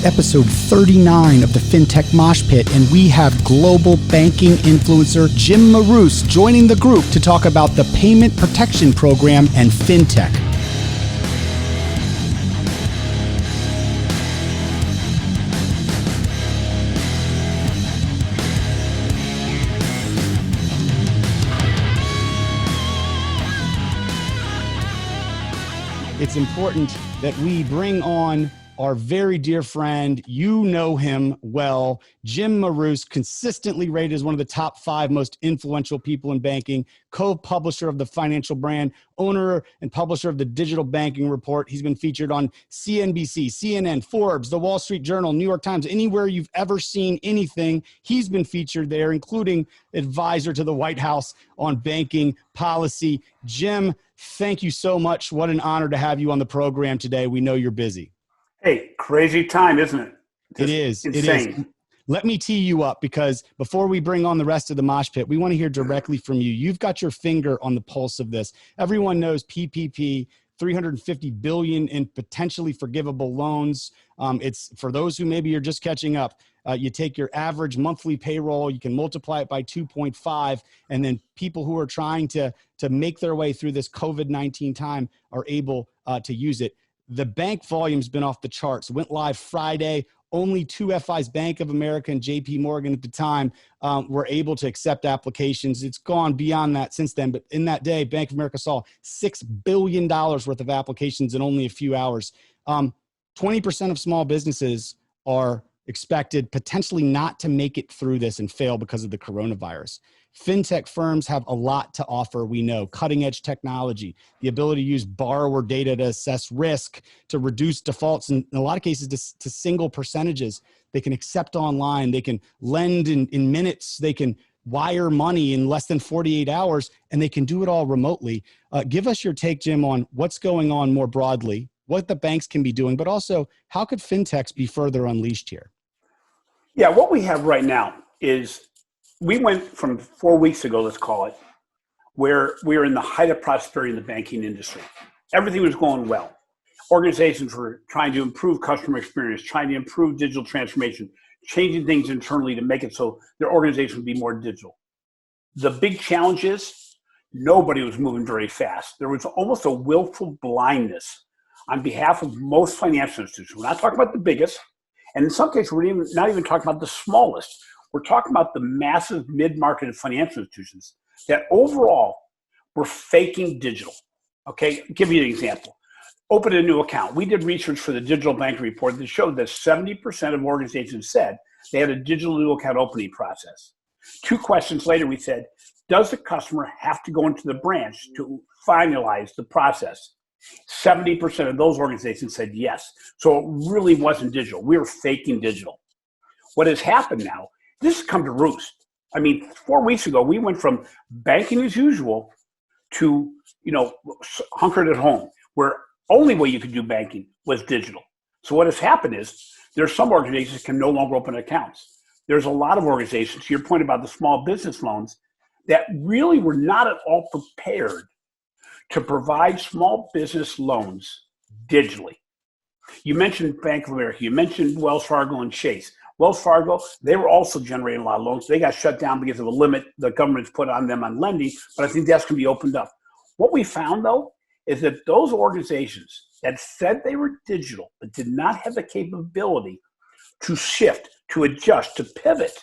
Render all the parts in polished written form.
episode 39 of the Fintech Moshpit, and we have global banking influencer Jim Marous joining the group to talk about the Payment Protection Program and Fintech. It's important that we bring on our very dear friend. You know him well. Jim Marous, consistently rated as one of the top 5 most influential people in banking, co-publisher of the financial brand, owner and publisher of the Digital Banking Report. He's been featured on CNBC, CNN, Forbes, The Wall Street Journal, New York Times, anywhere you've ever seen anything. He's been featured there, including advisor to the White House on banking policy. Jim, thank you so much. What an honor to have you on the program today. We know you're busy. Hey, crazy time, isn't it? It is. Insane. It is. Let me tee you up, because before we bring on the rest of the mosh pit, we want to hear directly from you. You've got your finger on the pulse of this. Everyone knows PPP, $350 billion in potentially forgivable loans. It's for those who maybe you're just catching up. You take your average monthly payroll, you can multiply it by 2.5, and then people who are trying to make their way through this COVID-19 time are able to use it. The bank volume's been off the charts. Went live Friday. Only 2 FIs, Bank of America and JP Morgan at the time, were able to accept applications. It's gone beyond that since then. But in that day, Bank of America saw $6 billion worth of applications in only a few hours. 20% of small businesses are expected potentially not to make it through this and fail because of the coronavirus. Fintech firms have a lot to offer. We know cutting edge technology, the ability to use borrower data to assess risk, to reduce defaults, and in a lot of cases to single percentages. They can accept online. They can lend in minutes. They can wire money in less than 48 hours, and they can do it all remotely. Give us your take, Jim, on what's going on more broadly, what the banks can be doing, but also how could fintechs be further unleashed here? Yeah, what we have right now is we went from 4 weeks ago, let's call it, where we were in the height of prosperity in the banking industry. Everything was going well. Organizations were trying to improve customer experience, trying to improve digital transformation, changing things internally to make it so their organization would be more digital. The big challenge is nobody was moving very fast. There was almost a willful blindness on behalf of most financial institutions. We're not talking about the biggest, and in some cases, we're not even talking about the smallest. We're talking about the massive mid-market financial institutions that overall were faking digital. Okay, I'll give you an example. Open a new account. We did research for the Digital Banking Report that showed that 70% of organizations said they had a digital new account opening process. 2 questions later, we said, does the customer have to go into the branch to finalize the process? 70% of those organizations said yes. So it really wasn't digital. We were faking digital. What has happened now, this has come to roost. I mean, 4 weeks ago, we went from banking as usual to, hunkered at home, where only way you could do banking was digital. So what has happened is there's some organizations that can no longer open accounts. There's a lot of organizations, to your point about the small business loans, that really were not at all prepared to provide small business loans digitally. You mentioned Bank of America, you mentioned Wells Fargo and Chase. Wells Fargo, they were also generating a lot of loans. They got shut down because of a limit the government's put on them on lending, but I think that's going to be opened up. What we found, though, is that those organizations that said they were digital but did not have the capability to shift, to adjust, to pivot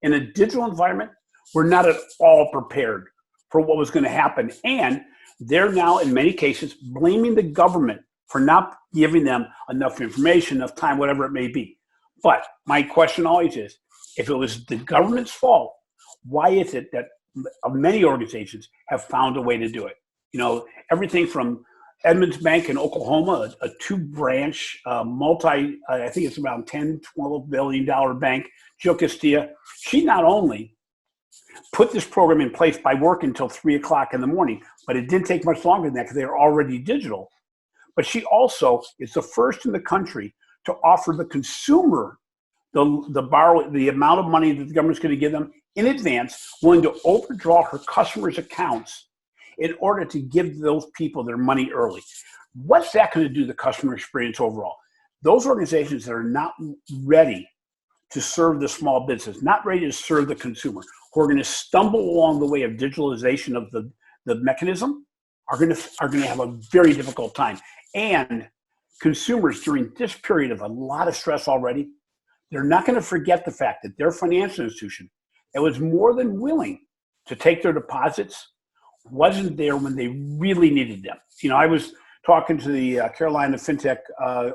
in a digital environment were not at all prepared for what was going to happen. And they're now, in many cases, blaming the government for not giving them enough information, enough time, whatever it may be. But my question always is, if it was the government's fault, why is it that many organizations have found a way to do it? Everything from Edmonds Bank in Oklahoma, a 2-branch, I think it's around $10, $12 billion bank, Jill Castilla, she not only put this program in place by working until 3 o'clock in the morning, but it didn't take much longer than that because they were already digital. But she also is the first in the country to offer the consumer the amount of money that the government's going to give them in advance, willing to overdraw her customers' accounts in order to give those people their money early. What's that going to do to the customer experience overall? those organizations that are not ready to serve the small business, not ready to serve the consumer, who are going to stumble along the way of digitalization of the mechanism, are going to have a very difficult time. And consumers during this period of a lot of stress already, they're not going to forget the fact that their financial institution that was more than willing to take their deposits wasn't there when they really needed them. You know, I was talking to the Carolina Fintech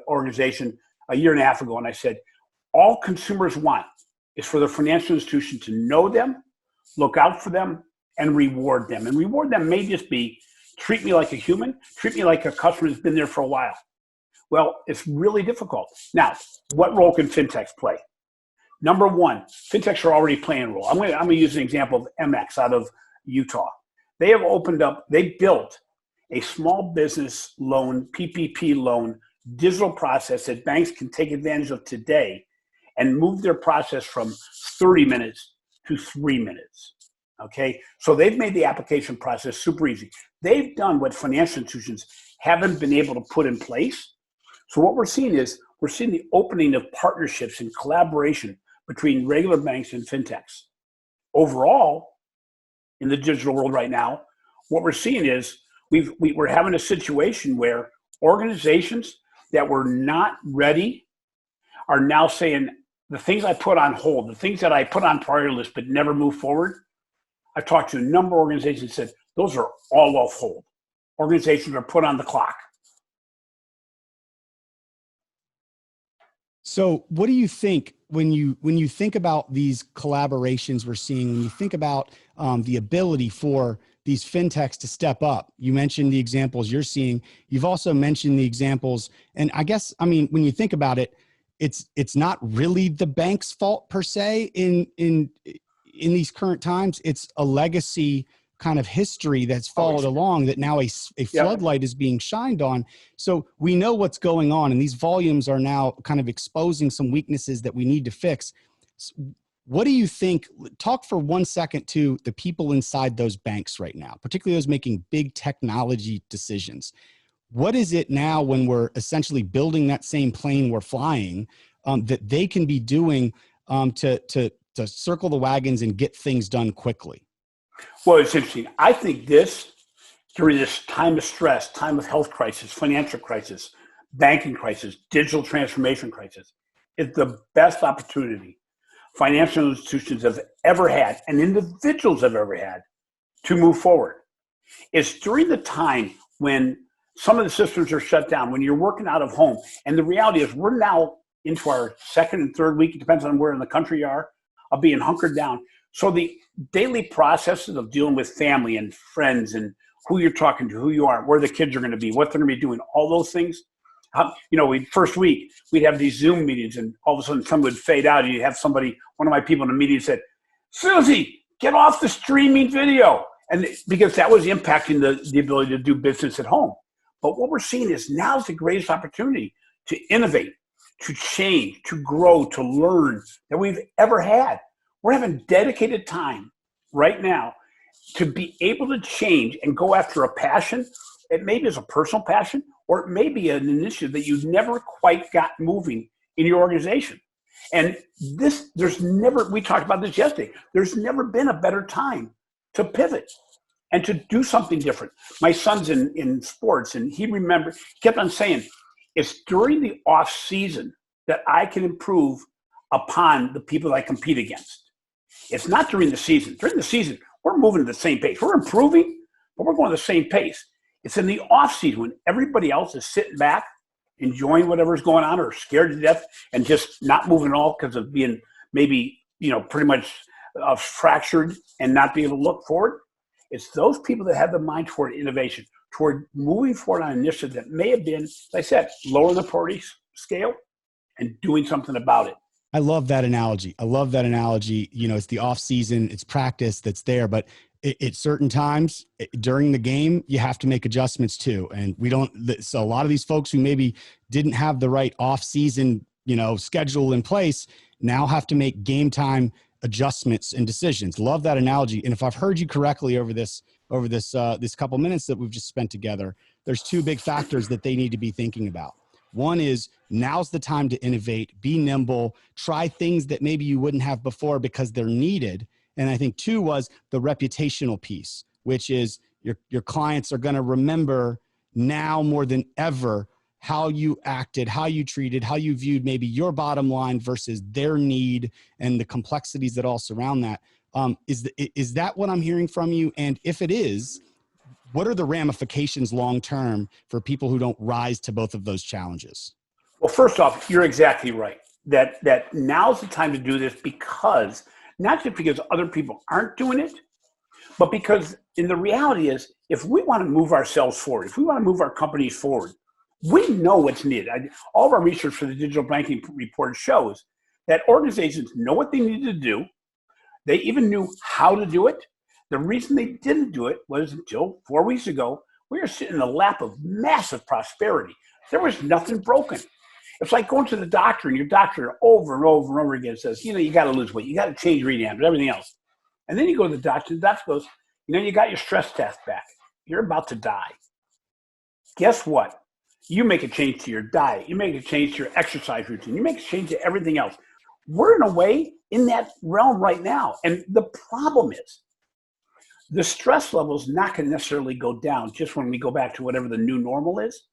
organization a year and a half ago, and I said, all consumers want is for the financial institution to know them, look out for them, and reward them. And reward them may just be treat me like a human, treat me like a customer who's been there for a while. Well, it's really difficult. Now, what role can fintechs play? Number one, fintechs are already playing a role. I'm going to use an example of MX out of Utah. They have they built a small business loan, PPP loan, digital process that banks can take advantage of today and move their process from 30 minutes to 3 minutes. Okay, so they've made the application process super easy. They've done what financial institutions haven't been able to put in place. So what we're seeing is the opening of partnerships and collaboration between regular banks and fintechs. Overall, in the digital world right now, what we're seeing is we're having a situation where organizations that were not ready are now saying, the things I put on hold, the things that I put on priority list but never move forward, I've talked to a number of organizations that said, those are all off hold. Organizations are put on the clock. So what do you think when you think about these collaborations we're seeing, when you think about the ability for these fintechs to step up? You mentioned the examples you're seeing. You've also mentioned the examples. And I guess, I mean, when you think about it, it's not really the bank's fault per se in these current times. It's a legacy kind of history that's followed along that now a floodlight is being shined on. So we know what's going on, and these volumes are now kind of exposing some weaknesses that we need to fix. What do you think? Talk for 1 second to the people inside those banks right now, particularly those making big technology decisions. What is it now when we're essentially building that same plane we're flying that they can be doing to circle the wagons and get things done quickly? Well, it's interesting. I think during this time of stress, time of health crisis, financial crisis, banking crisis, digital transformation crisis, is the best opportunity financial institutions have ever had and individuals have ever had to move forward. It's during the time when some of the systems are shut down, when you're working out of home. And the reality is we're now into our second and third week, it depends on where in the country you are, of being hunkered down. So the daily processes of dealing with family and friends and who you're talking to, who you are, where the kids are going to be, what they're going to be doing, all those things. First week, we'd have these Zoom meetings and all of a sudden someone would fade out and you'd have one of my people in the meeting said, Susie, get off the streaming video. And because that was impacting the ability to do business at home. But what we're seeing is now's the greatest opportunity to innovate, to change, to grow, to learn that we've ever had. We're having dedicated time right now to be able to change and go after a passion. It maybe is a personal passion, or it may be an initiative that you've never quite got moving in your organization. And we talked about this yesterday, there's never been a better time to pivot and to do something different. My son's in sports, and he kept on saying, it's during the off season that I can improve upon the people I compete against. It's not during the season. During the season, we're moving at the same pace. We're improving, but we're going at the same pace. It's in the off season when everybody else is sitting back, enjoying whatever's going on, or scared to death and just not moving at all because of being maybe, pretty much fractured and not being able to look forward. It's those people that have the mind toward innovation, toward moving forward on an initiative that may have been, as I said, lower the priority scale and doing something about it. I love that analogy. It's the off season, it's practice that's there, but at certain times during the game, you have to make adjustments too. And so a lot of these folks who maybe didn't have the right off season, schedule in place now have to make game time adjustments and decisions. Love that analogy. And if I've heard you correctly over this couple minutes that we've just spent together, there's two big factors that they need to be thinking about. One is now's the time to innovate, be nimble, try things that maybe you wouldn't have before because they're needed. And I think two was the reputational piece, which is your clients are going to remember now more than ever how you acted, how you treated, how you viewed maybe your bottom line versus their need and the complexities that all surround that. Is that what I'm hearing from you? And if it is, what are the ramifications long-term for people who don't rise to both of those challenges? Well, first off, you're exactly right. That now's the time to do this because, not just because other people aren't doing it, but because in the reality is, if we want to move ourselves forward, if we want to move our companies forward, we know what's needed. All of our research for the digital banking report shows that organizations know what they need to do. They even knew how to do it. The reason they didn't do it was until 4 weeks ago, we were sitting in the lap of massive prosperity. There was nothing broken. It's like going to the doctor and your doctor over and over and over again says, you got to lose weight. You got to change reading habits, everything else. And then you go to the doctor goes, you got your stress test back. You're about to die. Guess what? You make a change to your diet. You make a change to your exercise routine. You make a change to everything else. We're in a way in that realm right now. And the problem is the stress level is not going to necessarily go down just when we go back to whatever the new normal is.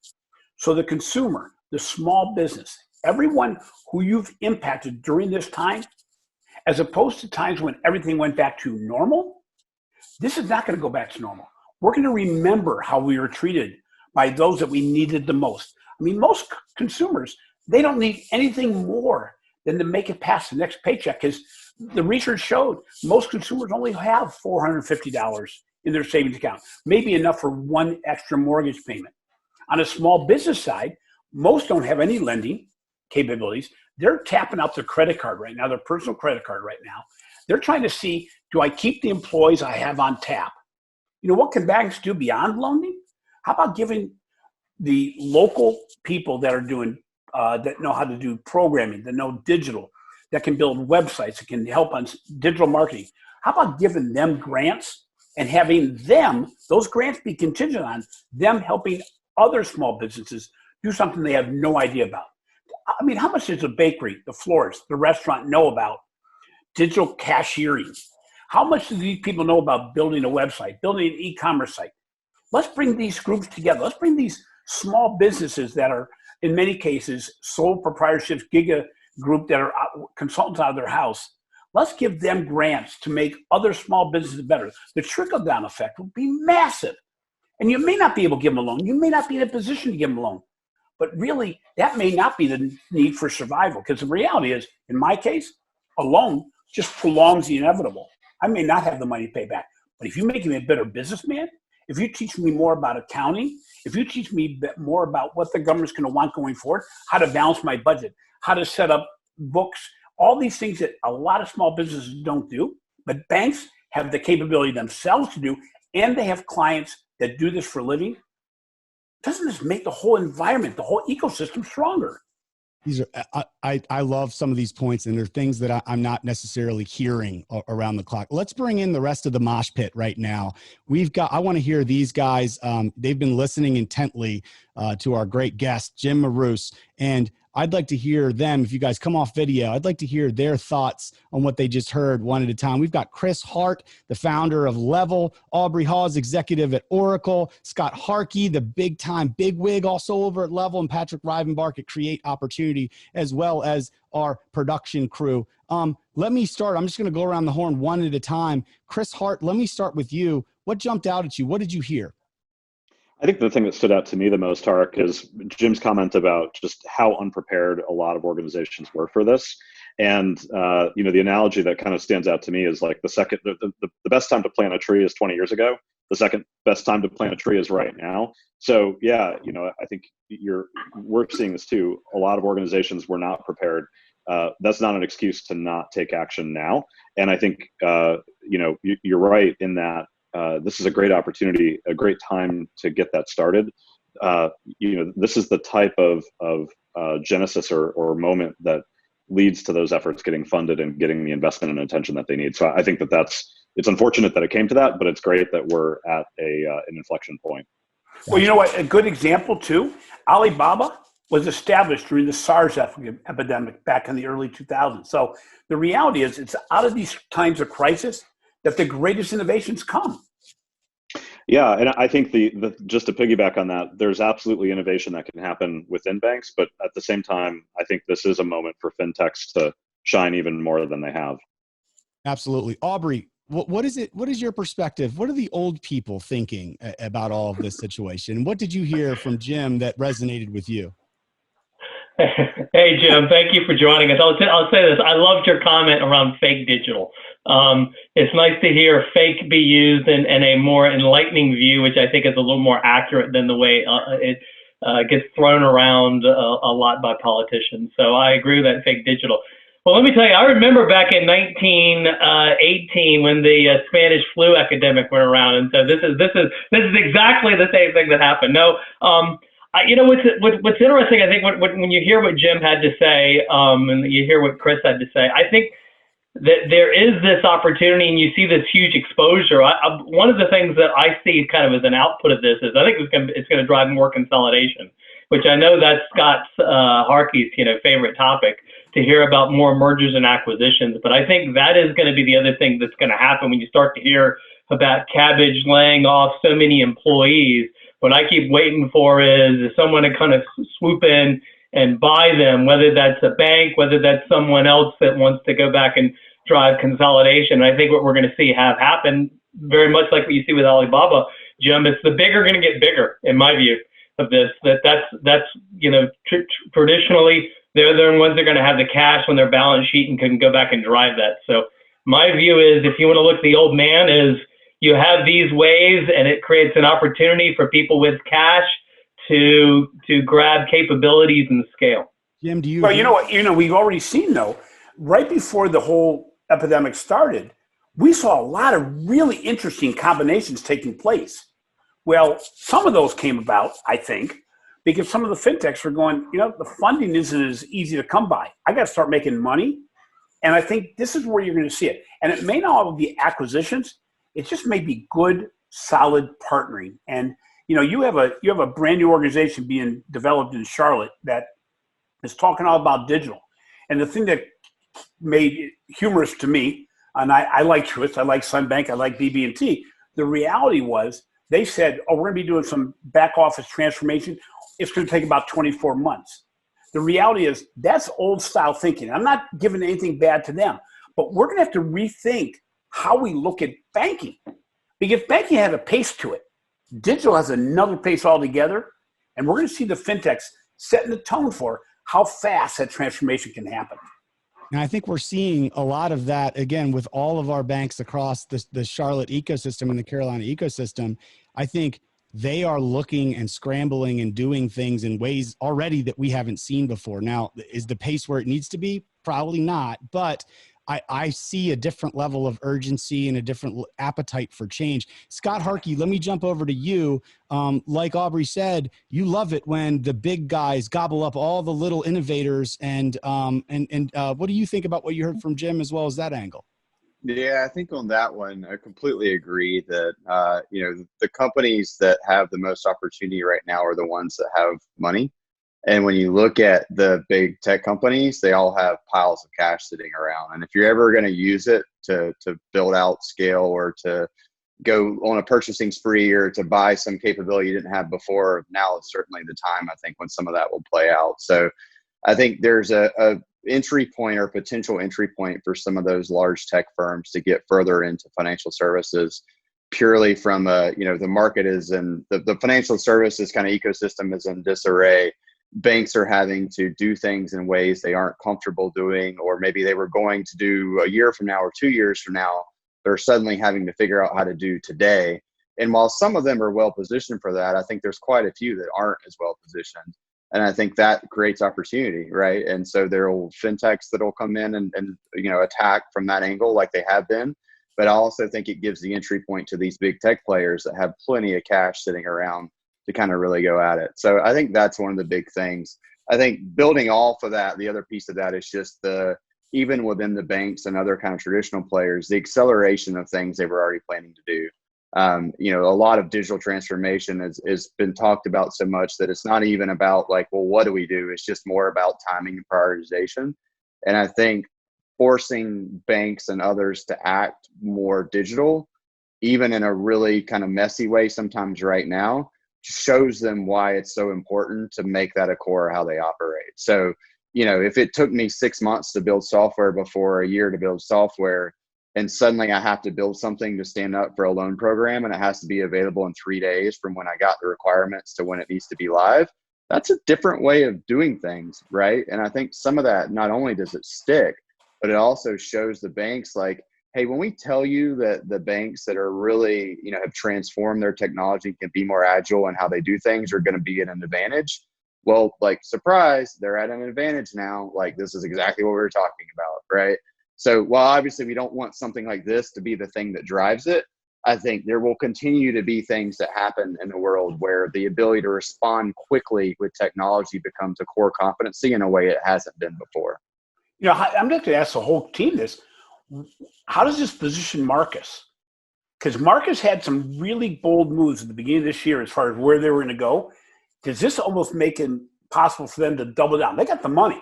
So the consumer, the small business, everyone who you've impacted during this time, as opposed to times when everything went back to normal, this is not going to go back to normal. We're going to remember how we were treated by those that we needed the most. I mean, most consumers, they don't need anything more than to make it past the next paycheck, because the research showed most consumers only have $450 in their savings account, maybe enough for one extra mortgage payment. On a small business side, most don't have any lending capabilities. They're tapping out their credit card right now, their personal credit card right now. They're trying to see, do I keep the employees I have on tap? What can banks do beyond loaning? How about giving the local people that are doing, that know how to do programming, that know digital, that can build websites, that can help on digital marketing? How about giving them grants and having those grants be contingent on them helping other small businesses do something they have no idea about? I mean, how much does the bakery, the florist, the restaurant know about digital cashiering? How much do these people know about building a website, building an e-commerce site? Let's bring these groups together. Let's bring these small businesses that are, in many cases, sole proprietorships, giga group that are consultants out of their house. Let's give them grants to make other small businesses better. The trickle-down effect will be massive. And you may not be able to give them a loan. You may not be in a position to give them a loan. But really, that may not be the need for survival, because the reality is, in my case, a loan just prolongs the inevitable. I may not have the money to pay back. But if you make me a better businessman, if you teach me more about accounting, if you teach me more about what the government's going to want going forward, how to balance my budget, how to set up books, all these things that a lot of small businesses don't do, but banks have the capability themselves to do, and they have clients that do this for a living, doesn't this make the whole environment, the whole ecosystem stronger? These are, I love some of these points, and they're things that I'm not necessarily hearing around the clock. Let's bring in the rest of the mosh pit right now. I want to hear these guys. They've been listening intently to our great guest, Jim Marous, and I'd like to hear them. If you guys come off video, I'd like to hear their thoughts on what they just heard one at a time. We've got Chris Hart, the founder of Level, Aubrey Hawes, executive at Oracle, Scott Harkey, the big time bigwig also over at Level, and Patrick Rivenbark at Create Opportunity, as well as our production crew. Let me start. I'm just going to go around the horn one at a time. Chris Hart, let me start with you. What jumped out at you? What did you hear? I think the thing that stood out to me the most, Hark, is Jim's comment about just how unprepared a lot of organizations were for this. And, the analogy that kind of stands out to me is like the best time to plant a tree is 20 years ago. The second best time to plant a tree is right now. So yeah, I think we're seeing this too. A lot of organizations were not prepared. That's not an excuse to not take action now. And I think, you're right in that. This is a great opportunity, a great time to get that started. This is the type of genesis or moment that leads to those efforts getting funded and getting the investment and attention that they need. So I think it's unfortunate that it came to that, but it's great that we're at an inflection point. Well, you know what? A good example too, Alibaba was established during the SARS epidemic back in the early 2000s. So the reality is it's out of these times of crisis that the greatest innovations come. Yeah, and I think the just to piggyback on that, there's absolutely innovation that can happen within banks, but at the same time, I think this is a moment for fintechs to shine even more than they have. Absolutely. Aubrey, what is it? What is your perspective? What are the old people thinking about all of this situation? What did you hear from Jim that resonated with you? Hey, Jim, thank you for joining us. I'll say this. I loved your comment around fake digital. It's nice to hear fake be used in a more enlightening view, which I think is a little more accurate than the way it gets thrown around a lot by politicians. So I agree with that fake digital. Well, let me tell you, I remember back in 1918 when the Spanish flu epidemic went around, and so this is exactly the same thing that happened. No, you know what's interesting, I think when you hear what Jim had to say, and you hear what Chris had to say, I think that there is this opportunity, and you see this huge exposure. One of the things that I see kind of as an output of this is I think it's going to drive more consolidation, which I know that's Scott Harkey's favorite topic, to hear about more mergers and acquisitions. But I think that is going to be the other thing that's going to happen when you start to hear about Cabbage laying off so many employees. What I keep waiting for is someone to kind of swoop in and buy them, whether that's a bank, whether that's someone else that wants to go back and drive consolidation. And I think what we're going to see have happen, very much like what you see with Alibaba, Jim, is the bigger going to get bigger, in my view of this. That's traditionally, they're the ones that are going to have the cash on their balance sheet and can go back and drive that. So my view is, if you want to look at the old man, is you have these ways, and it creates an opportunity for people with cash to grab capabilities and scale. Jim, do you? Well, you know what? We've already seen, though, right before the whole epidemic started, we saw a lot of really interesting combinations taking place. Well, some of those came about, I think, because some of the fintechs were going, the funding isn't as easy to come by. I got to start making money. And I think this is where you're going to see it. And it may not all be acquisitions. It just may be good, solid partnering. And, you have a brand new organization being developed in Charlotte that is talking all about digital. And the thing that made it humorous to me, and I like Truist, I like Sunbank, I like BB&T. The reality was they said, we're going to be doing some back office transformation. It's going to take about 24 months. The reality is that's old style thinking. I'm not giving anything bad to them, but we're going to have to rethink how we look at banking, because banking had a pace to it. Digital has another pace altogether, and we're going to see the fintechs setting the tone for how fast that transformation can happen. And I think we're seeing a lot of that, again, with all of our banks across the Charlotte ecosystem and the Carolina ecosystem. I think they are looking and scrambling and doing things in ways already that we haven't seen before. Now, is the pace where it needs to be? Probably not, but I see a different level of urgency and a different appetite for change. Scott Harkey, let me jump over to you. Like Aubrey said, you love it when the big guys gobble up all the little innovators. And what do you think about what you heard from Jim as well as that angle? Yeah, I think on that one, I completely agree that, the companies that have the most opportunity right now are the ones that have money. And when you look at the big tech companies, they all have piles of cash sitting around. And if you're ever going to use it to build out scale, or to go on a purchasing spree, or to buy some capability you didn't have before, now is certainly the time, I think, when some of that will play out. So I think there's a entry point, or potential entry point, for some of those large tech firms to get further into financial services, purely from the market is in the financial services kind of ecosystem is in disarray. Banks are having to do things in ways they aren't comfortable doing, or maybe they were going to do a year from now or 2 years from now. They're suddenly having to figure out how to do today. And while some of them are well positioned for that, I think there's quite a few that aren't as well positioned. And I think that creates opportunity, right? And so there will fintechs that will come in and attack from that angle, like they have been. But I also think it gives the entry point to these big tech players that have plenty of cash sitting around to kind of really go at it. So I think that's one of the big things. I think building off of that, the other piece of that is just even within the banks and other kind of traditional players, the acceleration of things they were already planning to do. A lot of digital transformation has been talked about so much that it's not even about like, well, what do we do? It's just more about timing and prioritization. And I think forcing banks and others to act more digital, even in a really kind of messy way sometimes right now, shows them why it's so important to make that a core of how they operate. So, if it took me 6 months to build software before a year to build software, and suddenly I have to build something to stand up for a loan program and it has to be available in 3 days from when I got the requirements to when it needs to be live, that's a different way of doing things, right? And I think some of that, not only does it stick, but it also shows the banks like, hey, when we tell you that the banks that are really, have transformed their technology, can be more agile and how they do things, are going to be at an advantage. Well, like, surprise, they're at an advantage now. Like, this is exactly what we were talking about, right? So while obviously we don't want something like this to be the thing that drives it, I think there will continue to be things that happen in the world where the ability to respond quickly with technology becomes a core competency in a way it hasn't been before. I'm going to ask the whole team this. How does this position Marcus? Because Marcus had some really bold moves at the beginning of this year as far as where they were going to go. Does this almost make it possible for them to double down? They got the money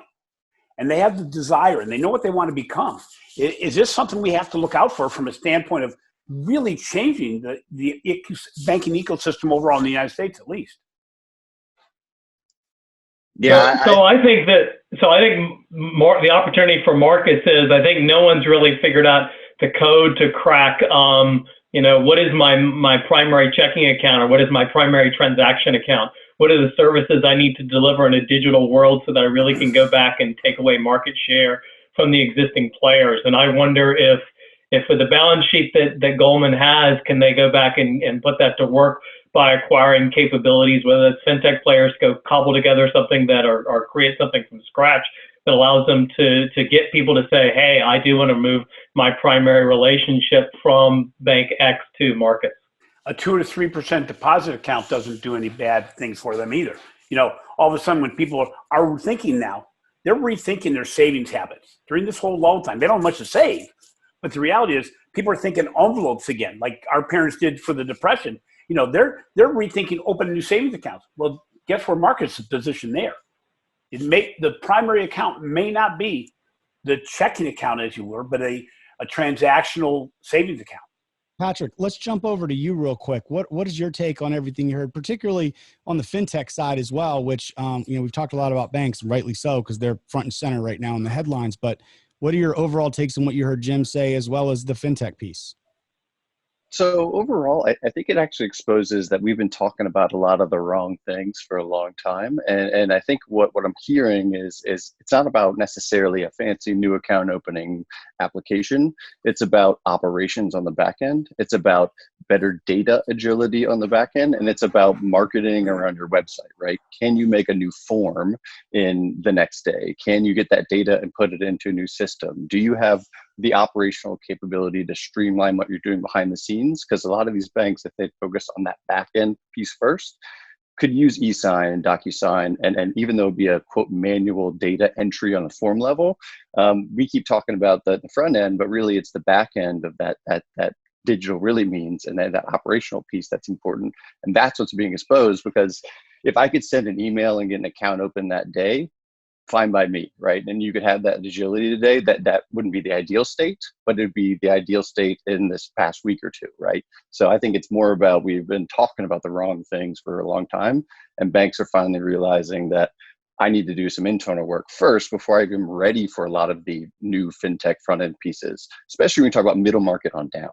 and they have the desire and they know what they want to become. Is this something we have to look out for from a standpoint of really changing the banking ecosystem overall in the United States, at least? Yeah. So I think more the opportunity for Marcus is, I think no one's really figured out the code to crack, what is my primary checking account, or what is my primary transaction account? What are the services I need to deliver in a digital world so that I really can go back and take away market share from the existing players? And I wonder if with the balance sheet that Goldman has, can they go back and put that to work by acquiring capabilities, whether it's fintech players go cobble together something that or create something from scratch that allows them to get people to say, hey, I do want to move my primary relationship from bank X to Marcus. A 2 to 3% deposit account doesn't do any bad things for them either. All of a sudden when people are thinking now, they're rethinking their savings habits during this whole lull time. They don't have much to save, but the reality is people are thinking envelopes again, like our parents did for the Depression. They're rethinking opening new savings accounts. Well, guess where Marcus is positioned there? The primary account may not be the checking account, as you were, but a transactional savings account. Patrick, let's jump over to you real quick. What is your take on everything you heard, particularly on the fintech side as well, which, we've talked a lot about banks, rightly so, because they're front and center right now in the headlines. But what are your overall takes on what you heard Jim say, as well as the fintech piece? So overall, I think it actually exposes that we've been talking about a lot of the wrong things for a long time. And I think what I'm hearing is it's not about necessarily a fancy new account opening application. It's about operations on the back end. It's about better data agility on the back end. And it's about marketing around your website, right? Can you make a new form in the next day? Can you get that data and put it into a new system? Do you have the operational capability to streamline what you're doing behind the scenes? Because a lot of these banks, if they focus on that back end piece first, could use e-sign and DocuSign, and even though it'd be a quote manual data entry on a form level, we keep talking about the front end, but really it's the back end of that digital really means, and that operational piece that's important. And that's what's being exposed, because if I could send an email and get an account open that day, fine by me, right? And you could have that agility today. That wouldn't be the ideal state, but it'd be the ideal state in this past week or two, right? So I think it's more about, we've been talking about the wrong things for a long time, and banks are finally realizing that I need to do some internal work first before I'm even ready for a lot of the new fintech front end pieces, especially when we talk about middle market on down.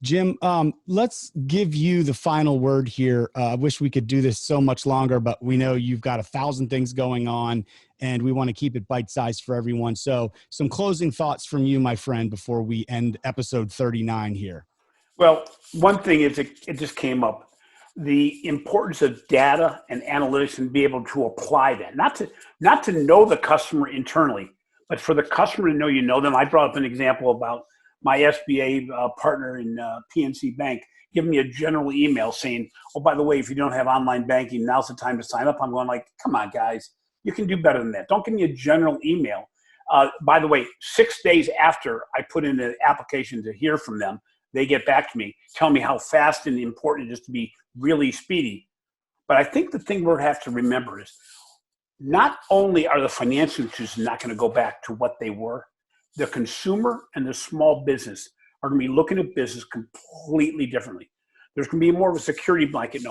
Jim, let's give you the final word here. I wish we could do this so much longer, but we know you've got 1,000 things going on and we want to keep it bite-sized for everyone. So some closing thoughts from you, my friend, before we end episode 39 here. Well, one thing is it just came up, the importance of data and analytics and be able to apply that, not to know the customer internally, but for the customer to know you know them. I brought up an example about my SBA partner in PNC Bank giving me a general email saying, oh, by the way, if you don't have online banking, now's the time to sign up. I'm going like, come on, guys, you can do better than that. Don't give me a general email. By the way, 6 days after I put in an application to hear from them, they get back to me, tell me how fast and important it is to be really speedy. But I think the thing we're going to have to remember is not only are the financial institutions not going to go back to what they were, the consumer and the small business are going to be looking at business completely differently. There's going to be more of a security blanket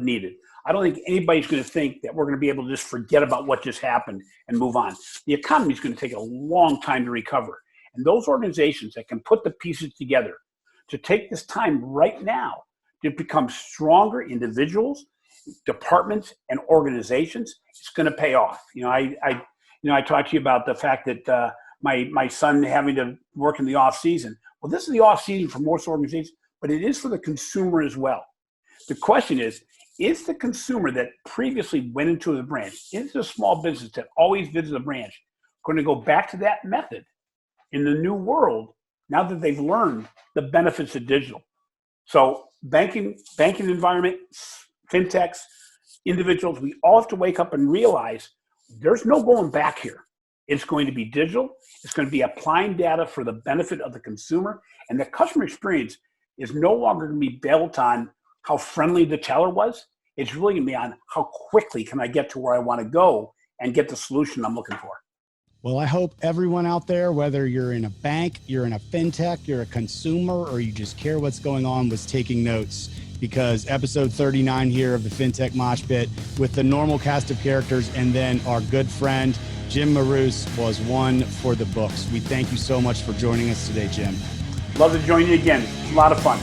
needed. I don't think anybody's going to think that we're going to be able to just forget about what just happened and move on. The economy is going to take a long time to recover. And those organizations that can put the pieces together to take this time right now to become stronger individuals, departments, and organizations, it's going to pay off. I talked to you about the fact that my son having to work in the off season. Well, this is the off season for most organizations, but it is for the consumer as well. The question is the consumer that previously went into the branch, is the small business that always visits the branch, going to go back to that method in the new world now that they've learned the benefits of digital? So banking environment, fintechs, individuals, we all have to wake up and realize there's no going back here. It's going to be digital. It's going to be applying data for the benefit of the consumer. And the customer experience is no longer going to be built on how friendly the teller was. It's really going to be on how quickly can I get to where I want to go and get the solution I'm looking for. Well, I hope everyone out there, whether you're in a bank, you're in a fintech, you're a consumer, or you just care what's going on, was taking notes, because episode 39 here of the Fintech Moshpit with the normal cast of characters and then our good friend Jim Marous was one for the books. We thank you so much for joining us today, Jim. Love to join you again. It's a lot of fun.